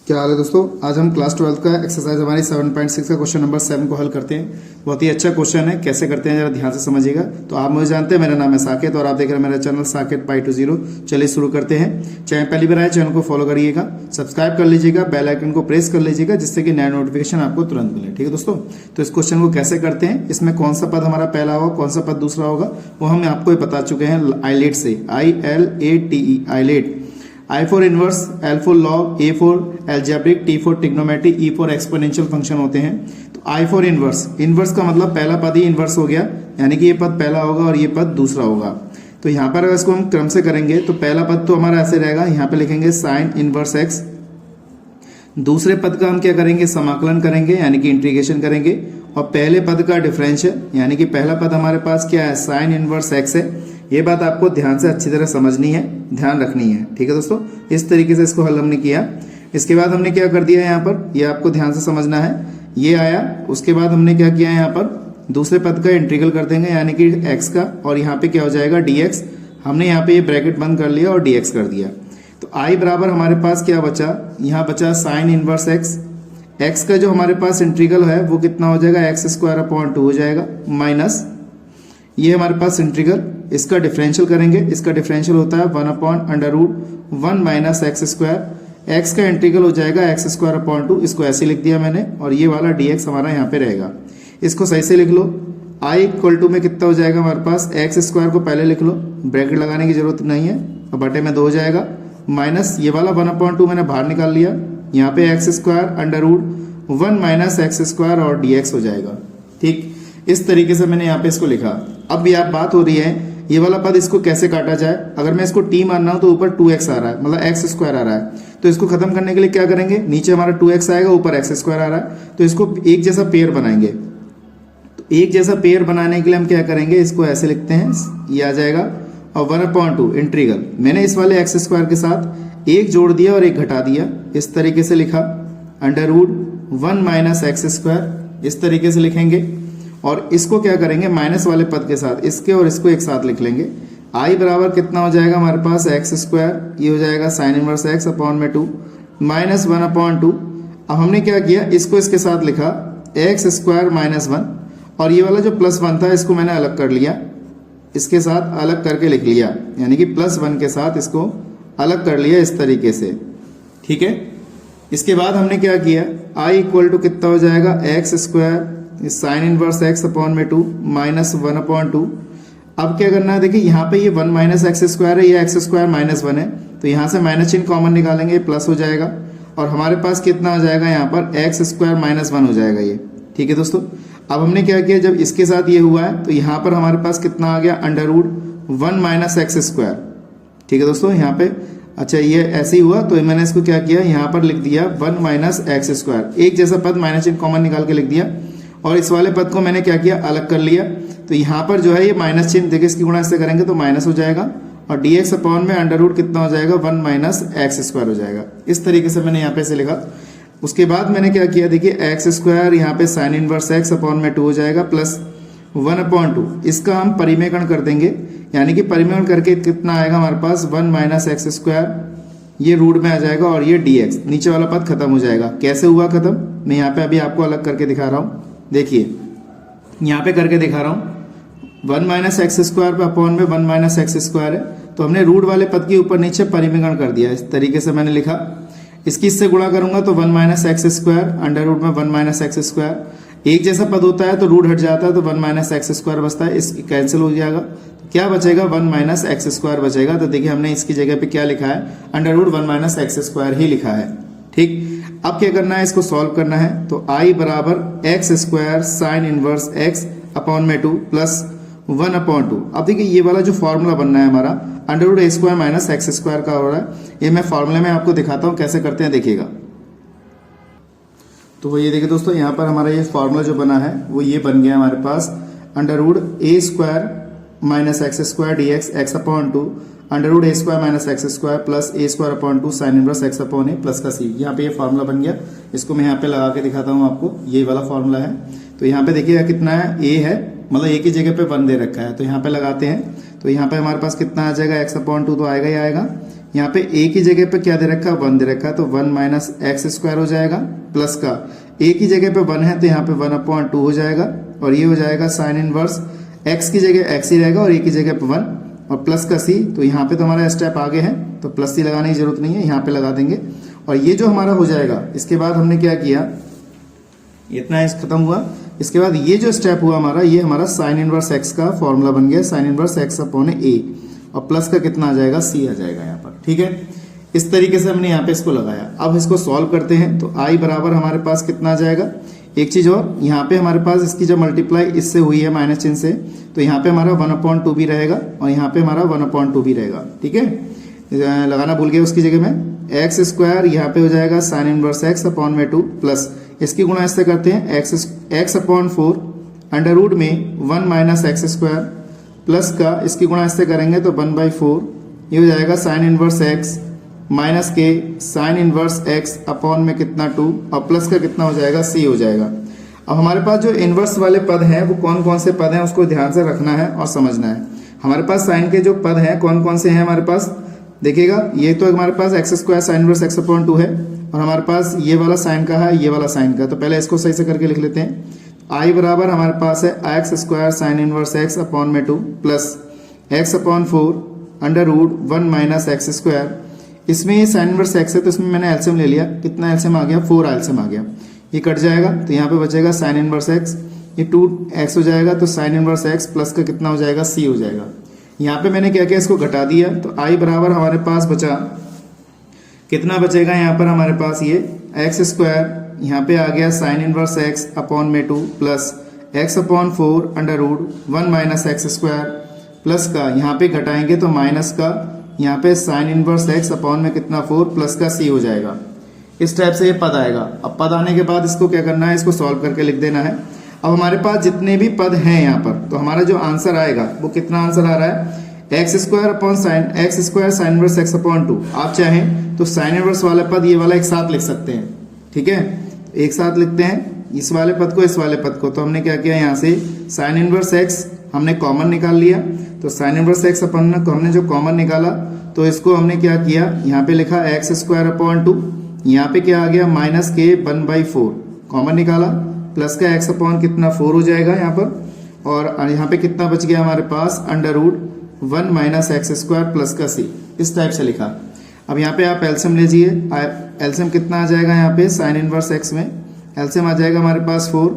क्या हाल है दोस्तों। आज हम क्लास 12 का एक्सरसाइज हमारी 7.6 का क्वेश्चन नंबर 7 को हल करते हैं। बहुत ही अच्छा क्वेश्चन है, कैसे करते हैं जरा ध्यान से समझिएगा। तो आप मुझे जानते हैं, मेरा नाम है साकेत और आप देख रहे हैं मेरा चैनल साकेत पाई 20। चलिए शुरू करते हैं। चाहे पहली बार आए चैनल को फॉलो करिएगा, सब्सक्राइब कर लीजिएगा, बेल आइकन को प्रेस कर लीजिएगा जिससे कि नया नोटिफिकेशन आपको तुरंत मिले। ठीक है दोस्तों। तो इस क्वेश्चन को कैसे करते हैं, इसमें कौन सा पद हमारा पहला होगा, कौन सा पद दूसरा होगा, वो हम आपको बता चुके हैं आईलेट से। ILATE eyelet. I for inverse, L for log, A for algebraic, T for trigonometric, E for exponential function होते हैं। तो I for इनवर्स, इनवर्स का मतलब पहला पद ही इनवर्स हो गया, यानी कि ये पद पहला होगा और ये पद दूसरा होगा। तो यहाँ पर अगर इसको हम क्रम से करेंगे तो पहला पद तो हमारा ऐसे रहेगा, यहाँ पे लिखेंगे साइन इनवर्स x। दूसरे पद का हम क्या करेंगे, समाकलन करेंगे यानी कि इंटीग्रेशन करेंगे। और पहले पद का डिफरेंशियल, यानी कि पहला पद हमारे पास क्या है, साइन इनवर्स x है। ये बात आपको ध्यान से अच्छी तरह समझनी है, ध्यान रखनी है। ठीक है दोस्तों, इस तरीके से इसको हल हमने किया। इसके बाद हमने क्या कर दिया है यहाँ पर, ये आपको ध्यान से समझना है। ये आया, उसके बाद हमने क्या किया है यहाँ पर, दूसरे पद का इंटीग्रल कर देंगे यानी कि x का, और यहाँ पे क्या हो जाएगा dx। हमने यहाँ पे ये ब्रैकेट बंद कर लिया और dx कर दिया। तो i बराबर हमारे पास क्या बचा, यहाँ बचा साइन इनवर्स x का जो हमारे पास इंटीग्रल है वो कितना हो जाएगा, x² हो जाएगा, माइनस ये हमारे पास इंटीग्रल, इसका डिफरेंशियल करेंगे। इसका डिफरेंशियल होता है 1/√1 माइनस x²। x का इंटीग्रल हो जाएगा x²/2, इसको ऐसे लिख दिया मैंने, और ये वाला dx हमारा यहाँ पे रहेगा। इसको सही से लिख लो। i इक्वल टू में कितना हो जाएगा हमारे पास, x² को पहले लिख लो, ब्रैकेट लगाने की जरूरत नहीं है, और बटे में 2 हो जाएगा, माइनस ये वाला 1/2 मैंने बाहर निकाल लिया, यहाँ पे x²√1 माइनस x² और dx हो जाएगा। ठीक, इस तरीके से मैंने यहाँ पे इसको लिखा। अब ये बात हो रही है, ये वाला पद इसको कैसे काटा जाए। अगर मैं इसको t मानना हूं तो ऊपर 2x आ रहा है, मतलब x² आ रहा है। तो इसको खत्म करने के लिए क्या करेंगे, नीचे हमारा 2x आएगा, ऊपर x² आ रहा है, तो इसको एक जैसा पेयर बनाएंगे। तो एक जैसा पेयर बनाने के लिए हम क्या करेंगे, इसको ऐसे लिखते हैं, ये आ जाएगा, और 1/2 इंटीग्रल, मैंने इस वाले x² के साथ एक जोड़ दिया और एक घटा दिया, इस तरीके से लिखा, √1 माइनस x², इस तरीके से लिखेंगे। और इसको क्या करेंगे, माइनस वाले पद के साथ इसके और इसको एक साथ लिख लेंगे। i बराबर कितना हो जाएगा हमारे पास, x², ये हो जाएगा साइन इनवर्स x/2 माइनस 1/2। अब हमने क्या किया, इसको इसके साथ लिखा x² माइनस 1, और ये वाला जो +1 था इसको मैंने अलग कर लिया, इसके साथ अलग करके लिख लिया, यानी कि +1 के साथ इसको अलग कर लिया इस तरीके से। ठीक है, इसके बाद हमने क्या किया, i इक्वल टू कितना हो जाएगा, x² sine inverse x/2 minus 1/2। अब क्या करना है, देखिए यहाँ पे ये 1 माइनस x² है, ये x² माइनस 1 है, तो यहाँ से माइनस चिन्ह कॉमन निकालेंगे, प्लस हो जाएगा, और हमारे पास कितना हो जाएगा यहाँ पर, x² माइनस 1 हो जाएगा ये। ठीक है दोस्तों, अब हमने क्या किया, जब इसके साथ ये हुआ है तो यहाँ पर हमारे पास कितना आ गया, √1 माइनस x²। ठीक है दोस्तों, यहाँ पे अच्छा ये ऐसे ही हुआ, तो मैंने इसको क्या किया, यहाँ पर लिख दिया 1 माइनस x², एक जैसा पद माइनस चिन्ह कॉमन निकाल के लिख दिया, और इस वाले पद को मैंने क्या किया, अलग कर लिया। तो यहाँ पर जो है ये माइनस चिन्ह, देखिए इसकी गुणा इससे करेंगे तो माइनस हो जाएगा, और dx अपॉन में √ कितना हो जाएगा, 1 माइनस x² हो जाएगा। इस तरीके से मैंने यहाँ पे से लिखा। उसके बाद मैंने क्या किया, देखिए x² यहाँ पे साइन इनवर्स x/2 हो जाएगा, प्लस 1/2, इसका हम परिमेयकरण कर देंगे, यानी कि परिमेयकरण करके कितना आएगा हमारे पास, 1 माइनस x², ये रूट में आ जाएगा, और ये dx, नीचे वाला पद खत्म हो जाएगा। कैसे हुआ खत्म, मैं यहाँ पे अभी आपको अलग करके दिखा रहा हूँ। देखिए यहाँ पे करके दिखा रहा हूँ, 1 माइनस x² पे अपॉन में 1 माइनस x² है, तो हमने रूट वाले पद के ऊपर नीचे परिमेयकरण कर दिया, इस तरीके से मैंने लिखा। इसकी इससे गुणा करूंगा तो 1 माइनस x², √ में 1 माइनस x², एक जैसा पद होता है तो रूट हट जाता है, तो 1 माइनस x² बचता है, इस कैंसिल हो जाएगा, तो क्या बचेगा, 1 माइनस x² बचेगा। तो देखिए हमने इसकी जगह पे क्या लिखा है, √1 माइनस x² ही लिखा है। ठीक, अब क्या करना है, इसको सॉल्व करना है। तो i बराबर x² sine inverse x/2 plus 1/2। अब देखिए ये वाला जो फॉर्मूला बनना है हमारा, √a² माइनस x² का हो रहा है, ये मैं फॉर्मूले में आपको दिखाता हूँ कैसे करते हैं, देखिएगा। तो वो ये देखिए दोस्तों, यहाँ पर हमारा ये फॉर्मूला जो बना है वो ये बन गया हमारे पास, √a² minus x² dx x/2 √a² minus x² plus a² sine inverse x/a plus का c। यहाँ पे ये फार्मूला बन गया, इसको मैं यहाँ पे लगा के दिखाता हूँ आपको, ये वाला फार्मूला है। तो यहाँ पे देखिएगा कितना है, a है, मतलब एक ही जगह पे 1 दे रखा है, तो यहाँ पे लगाते हैं, तो यहाँ पे हमारे पास कितना आ जाएगा, x/2 तो आएगा ही आएगा, यहाँ पे a की जगह पे क्या दे रखा है, 1 दे रखा है, तो 1 माइनस एक्स स्क्वायर हो जाएगा, प्लस का a की जगह पे 1 है तो यहाँ पे 1/2 हो जाएगा, और ये हो जाएगा साइन इनवर्स x की जगह x ही रहेगा और a की जगह पे 1 और प्लस का c। तो यहाँ पे तो हमारा स्टेप आगे है तो प्लस सी लगाने की जरूरत नहीं है, यहाँ पे लगा देंगे। और ये जो हमारा हो जाएगा, इसके बाद हमने क्या किया, इतना इस खत्म हुआ। इसके बाद ये जो स्टेप हुआ हमारा, ये हमारा साइन इनवर्स x का फॉर्मूला बन गया, sign inverse x upon a, और प्लस का कितना आ जाएगा, c आ जाएगा यहाँ पर। ठीक है, इस तरीके से हमने यहाँ पे इसको लगाया। अब इसको सॉल्व करते हैं तो i बराबर हमारे पास कितना आ जाएगा, एक चीज और, यहाँ पे हमारे पास इसकी जब मल्टीप्लाई इससे हुई है माइनस चिन्ह से, तो यहाँ पे हमारा 1/2 भी रहेगा और यहाँ पे हमारा 1/2 भी रहेगा। ठीक है, लगाना भूल गए उसकी जगह में, एक्स स्क्वायर यहाँ पे हो जाएगा साइन इनवर्स x अपॉन में 2 प्लस इसकी गुणा इससे करते हैं x अपॉन 4 अंडर रूट में 1 माइनस एक्स स्क्वायर प्लस का इसकी गुणा इससे करेंगे तो 1/4, ये हो जाएगा साइन इनवर्स x माइनस के साइन इनवर्स x अपॉन में कितना 2 और प्लस का कितना हो जाएगा, c हो जाएगा। अब हमारे पास जो इनवर्स वाले पद हैं वो कौन कौन से पद हैं उसको ध्यान से रखना है और समझना है। हमारे पास साइन के जो पद हैं कौन कौन से हैं हमारे पास, देखिएगा, ये तो हमारे पास x square sine inverse x upon 2 है, और हमारे पास ये वाला साइन का है, ये वाला साइन का। तो पहले इसको सही से करके लिख लेते हैं। आई बराबर हमारे पास है x square sine inverse x upon में 2 plus x upon 4 under root 1 minus x square. इसमें ये साइन इनवर्स x है तो इसमें मैंने एलसीएम ले लिया, कितना एलसीएम आ गया, 4 एलसीएम आ गया, ये कट जाएगा तो यहाँ पे बचेगा साइन इनवर्स x, ये 2x हो जाएगा तो साइन इनवर्स x प्लस का कितना हो जाएगा, c हो जाएगा। यहाँ पे मैंने क्या किया, इसको घटा दिया तो i बराबर हमारे पास बचा, कितना बचेगा यहाँ पर हमारे पास, ये एक्स स्क्वायर यहाँ पे आ गया साइन इनवर्स x अपॉन में 2 plus x upon 4 under root 1 minus x square plus का यहाँ पे घटाएंगे तो माइनस का यहाँ पे साइन इनवर्स x अपॉन में कितना 4 प्लस का c हो जाएगा। इस टाइप से ये पद आएगा। अब पद आने के बाद इसको क्या करना है, इसको सॉल्व करके लिख देना है। अब हमारे पास जितने भी पद हैं यहाँ पर, तो हमारा जो आंसर आएगा वो कितना आंसर आ रहा है, x square upon sine x square sine inverse x upon 2। आप चाहें तो साइन इनवर्स वाला पद ये वाला एक साथ लिख सकते हैं। ठीक है, एक साथ लिखते हैं इस वाले पद को इस वाले पद को। तो हमने क्या किया, यहाँ से साइन इनवर्स x हमने कॉमन निकाल लिया, तो साइन इनवर्स x अपन हमने जो कॉमन निकाला तो इसको हमने क्या किया, यहाँ पे लिखा एक्स स्क्वायर अपॉन 2, यहाँ पे क्या आ गया माइनस के 1/4 कॉमन निकाला प्लस का x अपॉन कितना 4 हो जाएगा यहाँ पर, और यहाँ पे कितना बच गया हमारे पास under root 1 minus x square plus का c। इस टाइप से लिखा। अब यहाँ पे आप एलसीएम लीजिए, एलसीएम कितना आ जाएगा यहाँ पे साइन इनवर्स x में, एलसीएम आ जाएगा हमारे पास 4,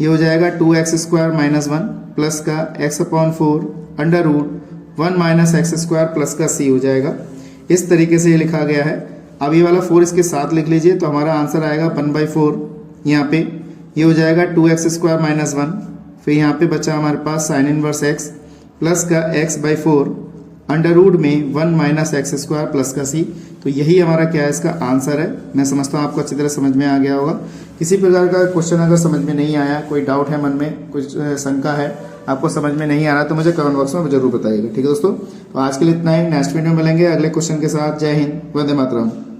ये हो जाएगा 2x स्क्वायर माइनस 1 प्लस का x upon 4 under root 1 minus x square plus का c हो जाएगा। इस तरीके से ये लिखा गया है। अब ये वाला 4 इसके साथ लिख लीजिए तो हमारा आंसर आएगा 1/4, यहाँ पे ये हो जाएगा 2x स्क्वायर माइनस 1, फिर यहाँ पे बचा हमारे पास साइन इनवर्स x प्लस का x/4 अंडर रूट में 1 माइनस एक्स स्क्वायर प्लस का c। तो यही हमारा क्या है, इसका आंसर है। मैं समझता हूँ आपको अच्छी तरह समझ में आ गया होगा। किसी प्रकार का क्वेश्चन अगर समझ में नहीं आया, कोई डाउट है मन में, कुछ शंका है, आपको समझ में नहीं आ रहा तो मुझे कमेंट बॉक्स में जरूर बताइएगा। ठीक है दोस्तों, तो आज के लिए इतना ही। नेक्स्ट वीडियो में मिलेंगे अगले क्वेश्चन के साथ। जय हिंद, वंदे मातरम।